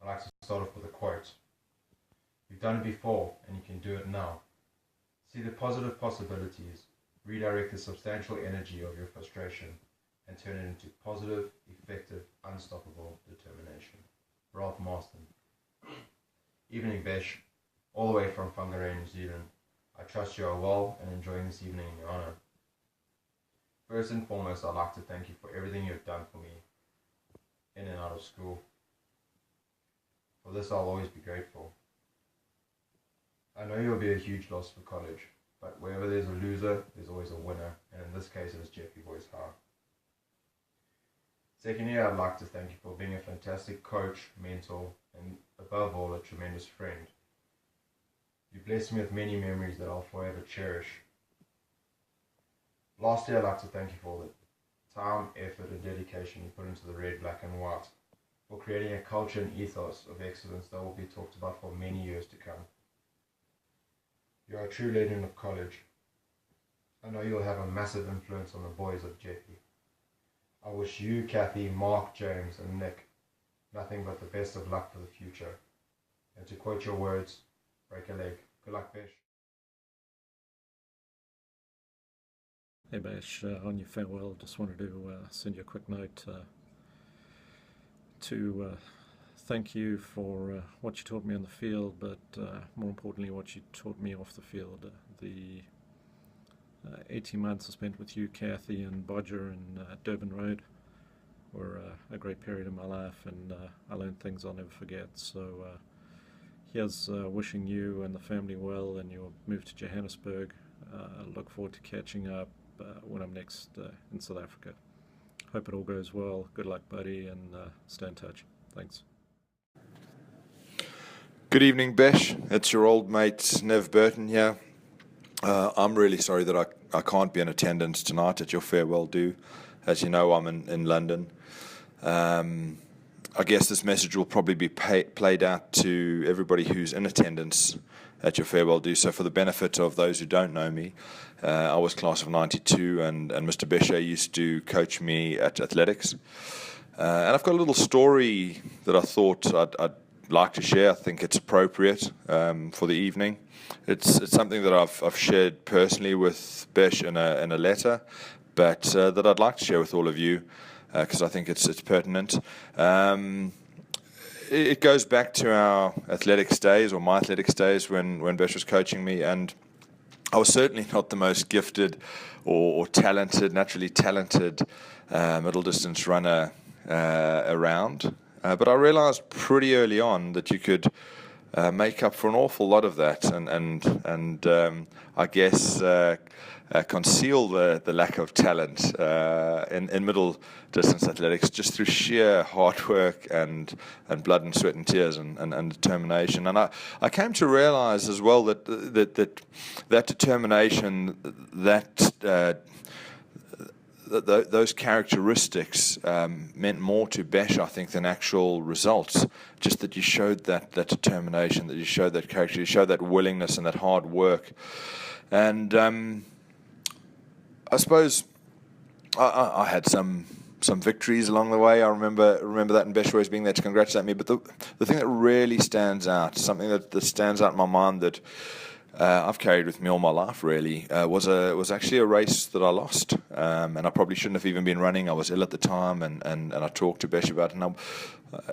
I like to start off with a quote. You've done it before, and you can do it now. See the positive possibilities, redirect the substantial energy of your frustration, and turn it into positive, effective, unstoppable determination. Ralph Marston. Evening, Besh. All the way from Whangarei, New Zealand. I trust you are well and enjoying this evening in your honor. First and foremost, I'd like to thank you for everything you've done for me in and out of school. For this, I'll always be grateful. I know you'll be a huge loss for college, but wherever there's a loser, there's always a winner, and in this case, it was Jeppe Boys High. Secondly, I'd like to thank you for being a fantastic coach, mentor, and above all, a tremendous friend. You blessed me with many memories that I'll forever cherish. Lastly, I'd like to thank you for the time, effort, and dedication you put into the red, black, and white, for creating a culture and ethos of excellence that will be talked about for many years to come. You are a true legend of college. I know you'll have a massive influence on the boys of Jeppe. I wish you, Cathy, Marc, James, and Nick nothing but the best of luck for the future. And to quote your words, break a leg. Good luck, Besh. Hey Besh, on your farewell, just wanted to send you a quick note to thank you for what you taught me on the field, but more importantly what you taught me off the field. The 18 months I spent with you, Cathy, and Bodger and Durban Road were a great period in my life, and I learned things I'll never forget. So here's wishing you and the family well in your move to Johannesburg. I look forward to catching up when I'm next in South Africa. Hope it all goes well. Good luck, buddy, and stay in touch. Thanks. Good evening, Besh. It's your old mate, Nev Burton here. I'm really sorry that I can't be in attendance tonight at your farewell do. As you know, I'm in London. I guess this message will probably be played out to everybody who's in attendance at your farewell do. So for the benefit of those who don't know me, I was class of 92, and Mr. Bechet used to coach me at athletics. And I've got a little story that I thought I'd like to share. I think it's appropriate for the evening. It's something that I've shared personally with Besh in a letter, but that I'd like to share with all of you because I think it's pertinent. It goes back to our athletics days, or my athletics days, when Besh was coaching me, and I was certainly not the most gifted or talented, naturally talented middle distance runner around. But I realized pretty early on that you could make up for an awful lot of that, and I guess conceal the lack of talent in middle distance athletics just through sheer hard work and blood and sweat and tears and determination. And I came to realize as well that determination, those characteristics meant more to Besh, I think, than actual results. Just that you showed that determination, that you showed that character, you showed that willingness and that hard work. And I suppose I had some victories along the way. I remember that, and Besh always being there to congratulate me. But the thing that really stands out, something that stands out in my mind that I've carried with me all my life, really, was actually a race that I lost, and I probably shouldn't have even been running. I was ill at the time, and I talked to Besh about it, and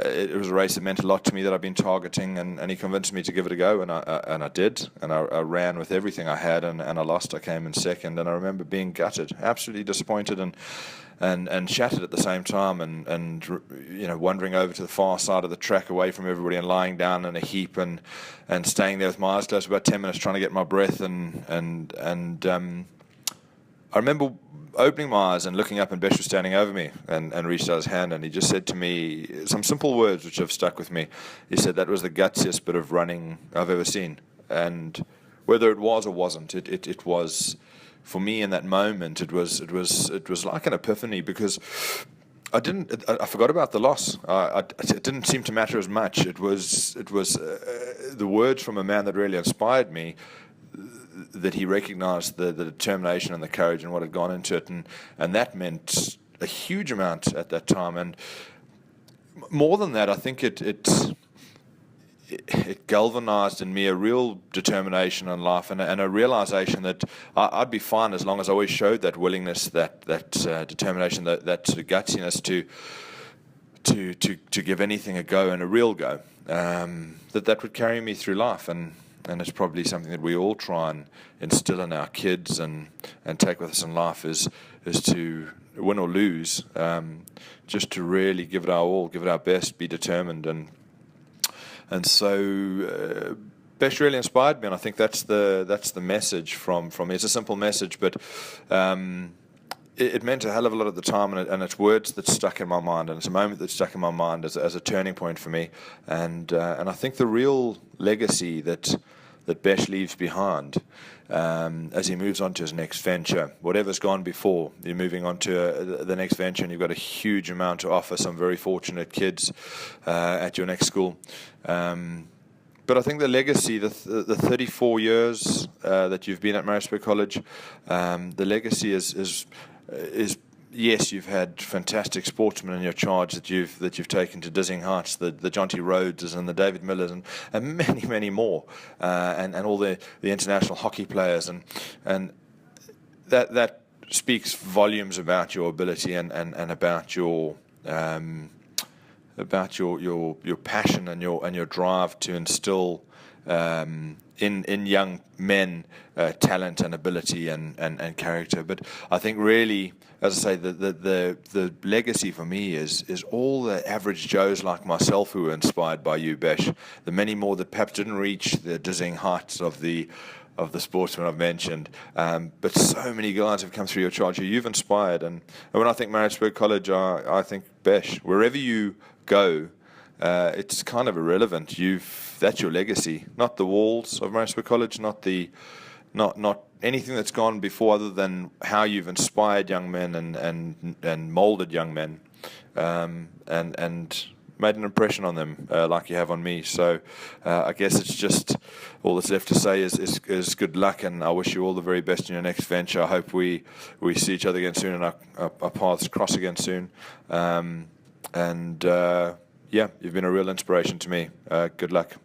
it was a race that meant a lot to me that I've been targeting, and he convinced me to give it a go, and I did, and I ran with everything I had, and I lost. I came in second, and I remember being gutted, absolutely disappointed, and shattered at the same time, and you know, wandering over to the far side of the track away from everybody and lying down in a heap and staying there with my eyes closed for about 10 minutes trying to get my breath, and I remember opening my eyes and looking up, and Besh was standing over me and reached out his hand, and he just said to me some simple words which have stuck with me. He said, "That was the gutsiest bit of running I've ever seen." And whether it was or wasn't, it was, for me in that moment, it was like an epiphany, because I forgot about the loss. It didn't seem to matter as much. It was the words from a man that really inspired me, that he recognized the determination and the courage and what had gone into it, and that meant a huge amount at that time. And more than that, I think it galvanized in me a real determination in life, and a realization that I'd be fine as long as I always showed that willingness, that determination, that sort of gutsiness to give anything a go, and a real go. That would carry me through life, and it's probably something that we all try and instill in our kids and take with us in life, is to win or lose, just to really give it our all, give it our best, be determined, and so Besh really inspired me, and I think that's the message from me. It's a simple message, but it meant a hell of a lot at the time, and it's words that stuck in my mind, and it's a moment that stuck in my mind as a turning point for me, and I think the real legacy that Besh leaves behind, as he moves on to his next venture, whatever's gone before, you're moving on to the next venture, and you've got a huge amount to offer some very fortunate kids at your next school. But I think the legacy, the 34 years that you've been at Maritzburg College, the legacy is yes, you've had fantastic sportsmen in your charge that you've taken to dizzying heights, the Jonty Rhodeses and the David Millers and many, many more, and all the international hockey players, and that speaks volumes about your ability and about your passion and your drive to instill in young men talent and ability and character. But I think really, as I say, the legacy for me is all the average Joes like myself who were inspired by you, Besh. The many more that perhaps didn't reach the dizzying heights of the sportsmen I've mentioned, but so many guys have come through your charge who you've inspired. And when I think Maritzburg College, I think Besh. Wherever you go, it's kind of irrelevant. That's your legacy, not the walls of Maritzburg College, not anything that's gone before, other than how you've inspired young men and molded young men, and made an impression on them, like you have on me. So I guess it's just all that's left to say is good luck, and I wish you all the very best in your next venture. I hope we see each other again soon, and our paths cross again soon. Yeah, you've been a real inspiration to me. Good luck.